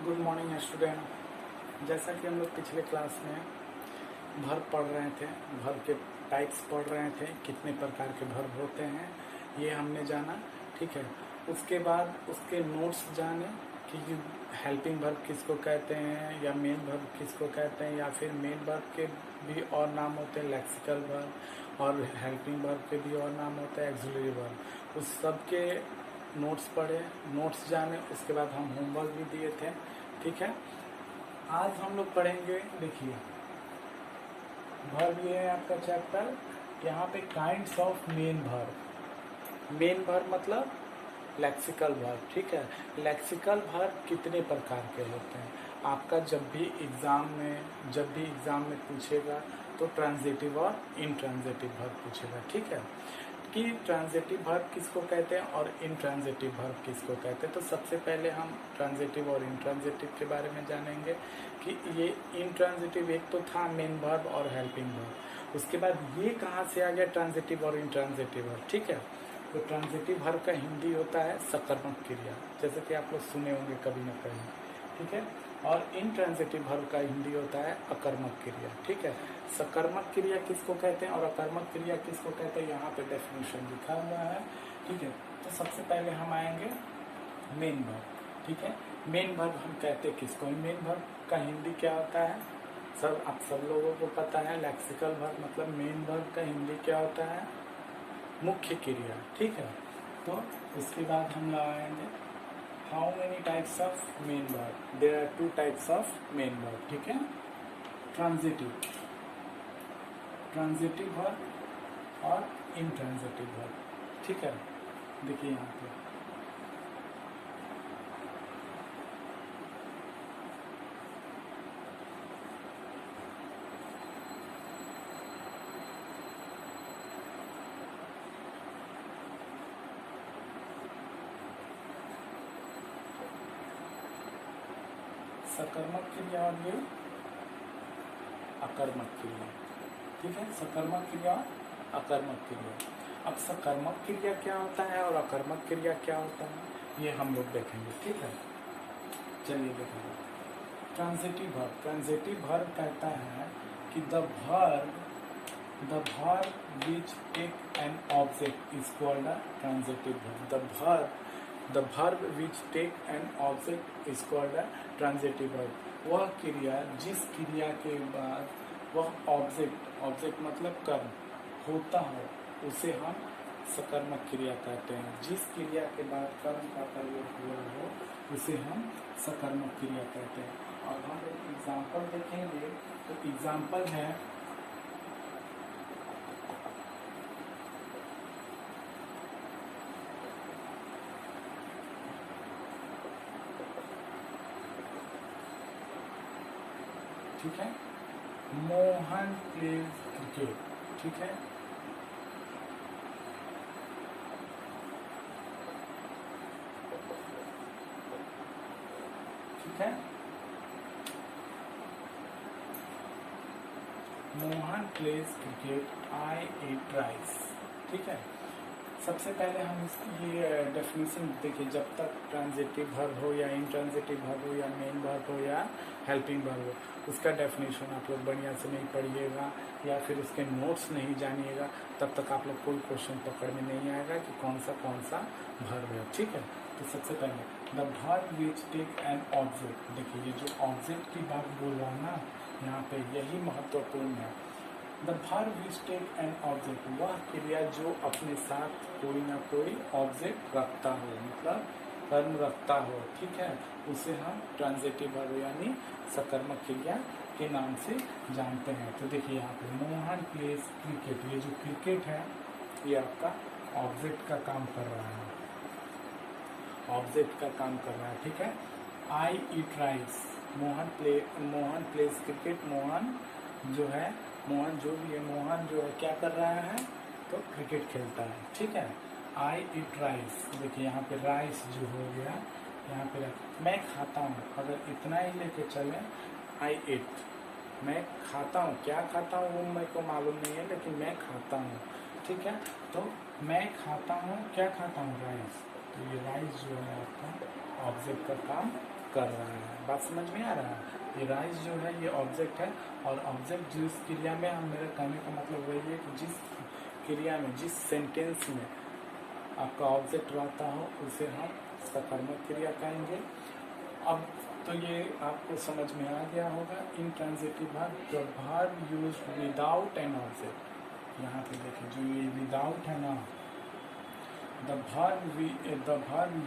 Good morning student. जैसा कि हम लोग पिछले क्लास में वर्ब पढ़ रहे थे, वर्ब के टाइप्स पढ़ रहे थे, कितने प्रकार के वर्ब होते हैं ये हमने जाना। ठीक है, उसके बाद उसके नोट्स जाने कि हेल्पिंग वर्ब किसको कहते हैं या मेन वर्ब किसको कहते हैं, या फिर मेन वर्ब के भी और नाम होते हैं, लेक्सिकल वर्ब, और हेल्पिंग वर्ब के भी और नाम होते हैं, एक्सिलरी वर्ब। उस सब के नोट्स पढ़े, नोट्स जाने। उसके बाद हम होमवर्क भी दिए थे। ठीक है, आज हम लोग पढ़ेंगे, देखिए वर्ब ये है आपका चैप्टर। यहाँ पे kinds of main verb. Main verb मतलब लेक्सिकल वर्ब। ठीक है, लेक्सिकल वर्ब कितने प्रकार के होते हैं आपका जब भी एग्ज़ाम में पूछेगा तो ट्रांजिटिव और इंट्रांजिटिव वर्ब पूछेगा। ठीक है, कि ट्रांजिटिव वर्ब किसको कहते हैं और इंट्रांजिटिव वर्ब किसको कहते हैं। तो सबसे पहले हम ट्रांजिटिव और इंट्रांजिटिव के बारे में जानेंगे कि ये इंट्रांजिटिव एक तो था मेन वर्ब और हेल्पिंग वर्ब। उसके बाद ये कहाँ से आ गया ट्रांजिटिव और इंट्रांजिटिव वर्ब। ठीक है, तो ट्रांजिटिव वर्ब का हिंदी होता है सकर्मक क्रिया, जैसे कि आप लोग सुने होंगे कभी ना कहीं। ठीक है, और इंट्रांजिटिव वर्ब का हिंदी होता है अकर्मक क्रिया। ठीक है, सकर्मक क्रिया किसको कहते हैं और अकर्मक क्रिया किसको कहते हैं, यहाँ पे डेफिनेशन लिखा हुआ है। ठीक है, तो सबसे पहले हम आएंगे मेन वर्ब। ठीक है, मेन वर्ब हम कहते किसको, मेन वर्ब का हिंदी क्या होता है, आप सब लोगों को पता है। लेक्सिकल वर्ब मतलब मेन वर्ब का हिंदी क्या होता है, मुख्य क्रिया। ठीक है, तो उसके बाद हम लगाएंगे how many types of main verb. There are 2 types of main verb. ठीक है, ट्रांजिटिव वर्ब और इंट्रांजिटिव वर्ब। ठीक है, देखिए यहाँ पे सकर्मक क्रिया और ये अकर्मक क्रिया। ठीक है, सकर्मक क्रिया, अकर्मक क्रिया। अब सकर्मक क्रिया क्या होता है और अकर्मक क्रिया क्या होता है ये हम लोग देखेंगे। ठीक है, चलिए देखेंगे। ट्रांजिटिव वर्ब कहता है कि the verb which take an object is called a transitive verb. The verb which take an object is called a transitive verb. वह क्रिया जिस क्रिया के बाद वह ऑब्जेक्ट मतलब कर्म होता हो उसे हम सकर्मक क्रिया कहते हैं। जिस क्रिया के बाद कर्म का प्रयोग हुआ हो उसे हम सकर्मक क्रिया कहते हैं। और हम एक एग्जाम्पल देखेंगे, तो एग्जाम्पल है ठीक है, मोहन प्लेज क्रिकेट। ठीक है, ठीक है, मोहन प्लेज क्रिकेट, आई ईट राइस। ठीक है, सबसे पहले हम इसकी ये डेफिनेशन देखिए। जब तक ट्रांजिटिव वर्ब हो या इंट्रांजिटिव वर्ब हो या मेन वर्ब हो या हेल्पिंग वर्ब हो, उसका डेफिनेशन आप लोग बढ़िया से नहीं पढ़िएगा या फिर उसके नोट्स नहीं जानिएगा, तब तक आप लोग कोई क्वेश्चन पकड़ में नहीं आएगा कि कौन सा वर्ब है। ठीक है, तो सबसे पहले the verb which take an object. देखिए ये जो ऑब्जेक्ट की बात बोल रहा हूँ ना, यहाँ पे यही महत्वपूर्ण है। The verb which take an object, वह क्रिया जो अपने साथ कोई ना कोई ऑब्जेक्ट रखता हो, मतलब कर्म रखता हो। ठीक है, उसे हम ट्रांजिटिव वर्ब यानी सकर्मक क्रिया के नाम से जानते हैं। तो देखिए यहाँ पे मोहन प्लेज क्रिकेट, ये जो क्रिकेट है ये आपका ऑब्जेक्ट का काम कर रहा है, ऑब्जेक्ट का काम कर रहा है। ठीक है, I eat rice, Mohan plays cricket, Mohan जो है, मोहन जो भी है, मोहन जो है क्या कर रहा है, तो क्रिकेट खेलता है। ठीक है, आई ईट राइस, देखिए यहाँ पे राइस जो हो गया, यहाँ पे मैं खाता हूँ, अगर इतना ही लेके चले आई ईट, मैं खाता हूँ, क्या खाता हूँ वो मेरे को मालूम नहीं है लेकिन मैं खाता हूँ। ठीक है, तो मैं खाता हूँ, क्या खाता हूँ, राइस। तो ये राइस जो है आपका ऑब्जेक्ट का काम कर रहा है। बात समझ में आ रहा है? ये राइज जो है ये ऑब्जेक्ट है, और ऑब्जेक्ट जिस क्रिया में, हम मेरा कहने का मतलब वही है कि जिस क्रिया में, जिस सेंटेंस में आपका ऑब्जेक्ट रहता हो उसे हम सकर्मक क्रिया कहेंगे। अब तो ये आपको समझ में आ गया होगा। Intransitive verb, the verb used without an object. यहाँ पे देखिए जो ये विदाउट है ना, द वर्ब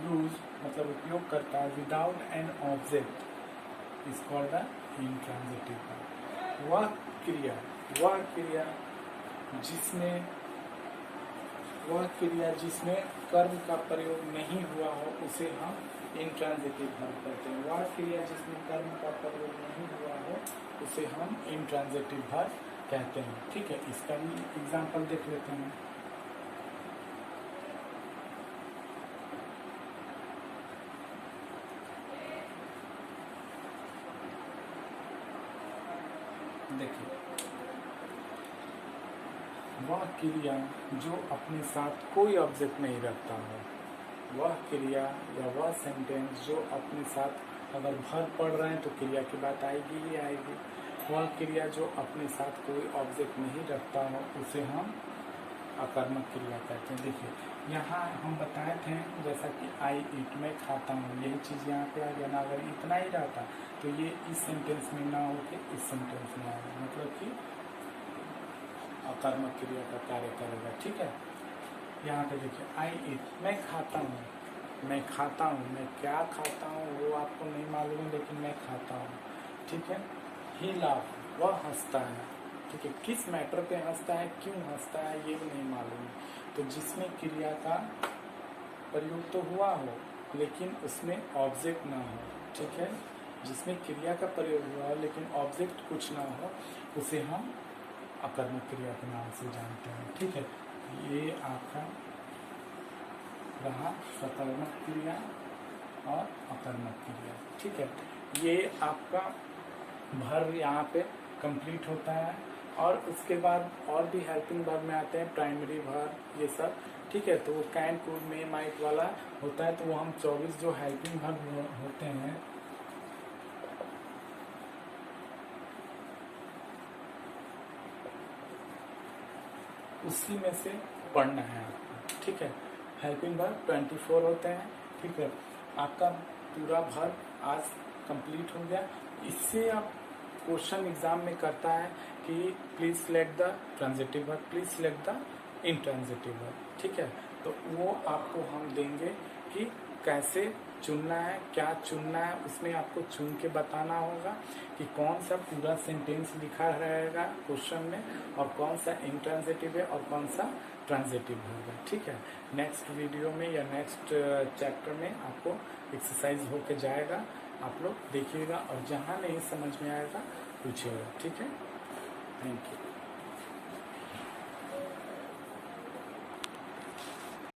यूज मतलब उपयोग करता है without an object is called the intransitive verb. वह क्रिया जिसमें कर्म का प्रयोग नहीं हुआ हो उसे हम इंट्रांजिटिव वर्ब कहते हैं। वह क्रिया जिसमें कर्म का प्रयोग नहीं हुआ हो उसे हम इंट्रांजिटिव वर्ब कहते हैं। ठीक है, इसका भी एग्जाम्पल देख लेते हैं। देखिए, वह क्रिया जो अपने साथ कोई ऑब्जेक्ट नहीं रखता हो, वह क्रिया या वह सेंटेंस जो अपने साथ अगर वर्ब पढ़ रहे हैं तो क्रिया की बात आएगी ही आएगी। वह क्रिया जो अपने साथ कोई ऑब्जेक्ट नहीं रखता हो उसे हम अकर्मक क्रिया कहते हैं। देखिए यहाँ हम बताए थे जैसा कि आई ईट, मैं खाता हूँ, यही चीज़ यहाँ पे आ गया ना। अगर इतना ही रहता तो ये इस सेंटेंस में ना होके इस सेंटेंस में आएगा, मतलब कि अकर्मक क्रिया का कार्य करेगा। ठीक है, यहाँ पे देखिए आई ईट, मैं खाता हूँ, मैं क्या खाता हूँ वो आपको नहीं मालूम है, लेकिन मैं खाता हूँ। ठीक है, ही लाफ, वह हंसता है। ठीक है, किस मैटर पे हंसता है, क्यों हंसता है ये भी नहीं मालूम है। तो जिसमें क्रिया का प्रयोग तो हुआ हो लेकिन उसमें ऑब्जेक्ट ना हो, ठीक है, जिसमें क्रिया का प्रयोग हुआ हो लेकिन ऑब्जेक्ट कुछ ना हो उसे हम अकर्मक क्रिया के नाम से जानते हैं। ठीक है, ये आपका रहा सकर्मक क्रिया और अकर्मक क्रिया। ठीक है, ये आपका वर्ब यहाँ पे कंप्लीट होता है, और उसके बाद और भी हेल्पिंग वर्ब में आते हैं, प्राइमरी वर्ब, ये सब। ठीक है, तो वो कैन, कुड, मे, माइट वाला होता है। तो वो हम 24 जो हेल्पिंग वर्ब होते हैं उसी में से पढ़ना है आपको। ठीक है, हेल्पिंग वर्ब 24 होते हैं। ठीक है, आपका पूरा वर्ब आज कंप्लीट हो गया। इससे आप क्वेश्चन एग्जाम में करता है कि please select the transitive verb, please select the intransitive verb. ठीक है, तो वो आपको हम देंगे कि कैसे चुनना है, क्या चुनना है, उसमें आपको चुन के बताना होगा कि कौन सा पूरा सेंटेंस लिखा रहेगा क्वेश्चन में, और कौन सा इंट्रांजिटिव है और कौन सा ट्रांजिटिव होगा। ठीक है, नेक्स्ट वीडियो में या नेक्स्ट चैप्टर में आपको एक्सरसाइज होके जाएगा, आप लोग देखिएगा, और जहाँ नहीं समझ में आएगा पूछिएगा। ठीक है, थैंक यू।